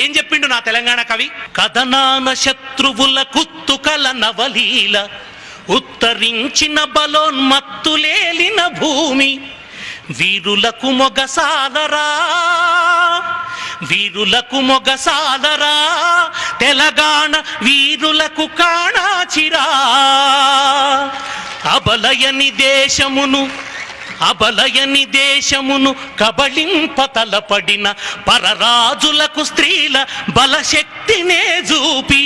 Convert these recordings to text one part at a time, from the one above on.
ఏం చెప్పిండు నా తెలంగాణ కవి? కథనాన శత్రువుల కుత్తుకల నవలీల ఉత్తరించిన బలోన్మత్తులేలిన భూమి వీరులకు మొగసాలరా, వీరులకు మొగసాలరా, తెలంగాణ వీరులకు కాణాచిరా. అబలయని దేశమును, అబలయని దేశమును కబళింప తలపడిన పరరాజులకు స్త్రీల బలశక్తినే చూపి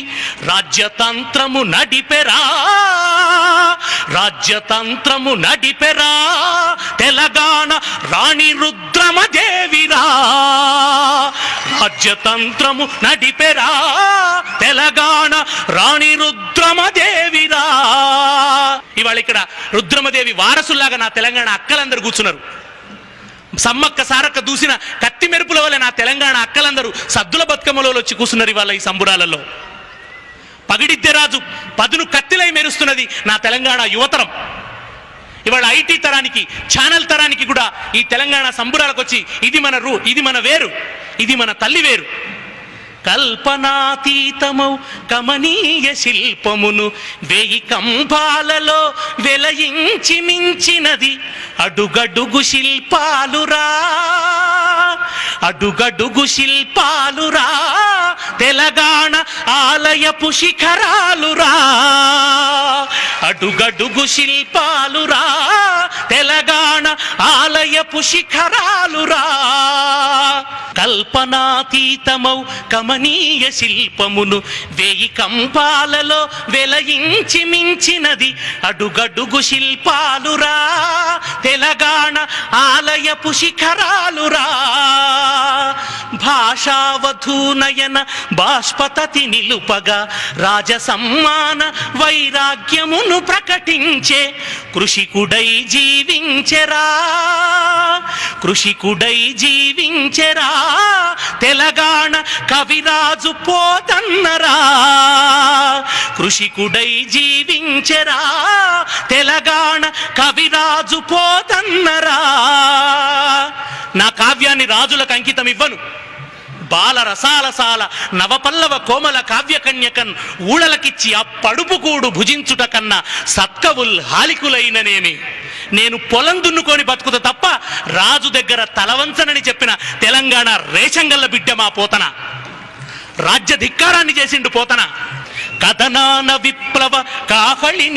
రాజ్యతంత్రము నడిపెరా, రాజ్యతంత్రము నడిపెరా తెలంగాణ రాణి రుద్రమదేవిరా, రాజ్యతంత్రము నడిపెరా తెలంగాణ రాణి రుద్రమదేవిరా. ఇవాళ ఇక్కడ రుద్రమదేవి వారసుల్లాగా నా తెలంగాణ అక్కలందరూ కూర్చున్నారు. సమ్మక్క సారక్క దూసిన కత్తి మెరుపుల వల్ల నా తెలంగాణ అక్కలందరూ సద్దుల బతుకమ్మలో వచ్చి కూర్చున్నారు ఇవాళ ఈ సంబురాలలో. పగిడిద్దెరాజు పదును కత్తిలై మెరుస్తున్నది నా తెలంగాణ యువతరం. ఇవాళ ఐటీ తరానికి, ఛానల్ తరానికి కూడా ఈ తెలంగాణ సంబురాలకు వచ్చి ఇది మన వేరు, ఇది మన తల్లి వేరు. కల్పనాతీతమౌ కమనీయ శిల్పమును వేయి కంబాలలో వెలయించి మించినది అడుగడుగు శిల్పాలురా, అడుగడుగు శిల్పాలురా తెలంగాణ ఆలయపు శిఖరాలురా, అడుగడుగు శిల్పాలురా తెలంగాణ ఆలయపు శిఖరాలురా. కల్పనాతీతమౌ కమనీయ శిల్పమును వేయి కంపాలలో వెలయించి మించినది అడుగడుగు శిల్పాలురా తెలంగాణ ఆలయపు శిఖరాలురా. భాషావధూనయన బాష్పతతి నిలుపగా రాజసమ్మాన వైరాగ్యమును ప్రకటించే కృషికుడై జీవించెరా, కృషికుడై జీవించెరా తెలంగాణ కవిరాజు పోతన్నరా, కృషికుడై జీవించెరా తెలంగాణ కవిరాజు పోతన్నరా. నా కావ్యాన్ని రాజులకు అంకితం ఇవ్వను. బాల రసాలసాల నవపల్లవ కోమల కావ్యకన్యకన్ ఊళలకిచ్చి ఆ పడుపుకూడు భుజించుట కన్నా సత్కవుల్ హాలికులైననేమి. నేను పొలం దున్నుకొని బతుకుతా తప్ప రాజు దగ్గర తలవంచనని చెప్పిన తెలంగాణ రేషంగల్ల బిడ్డ మా పోతన. రాజ్య ధిక్కారాన్ని చేసిండు పోతన. కథనాన విప్లవ కాహళిని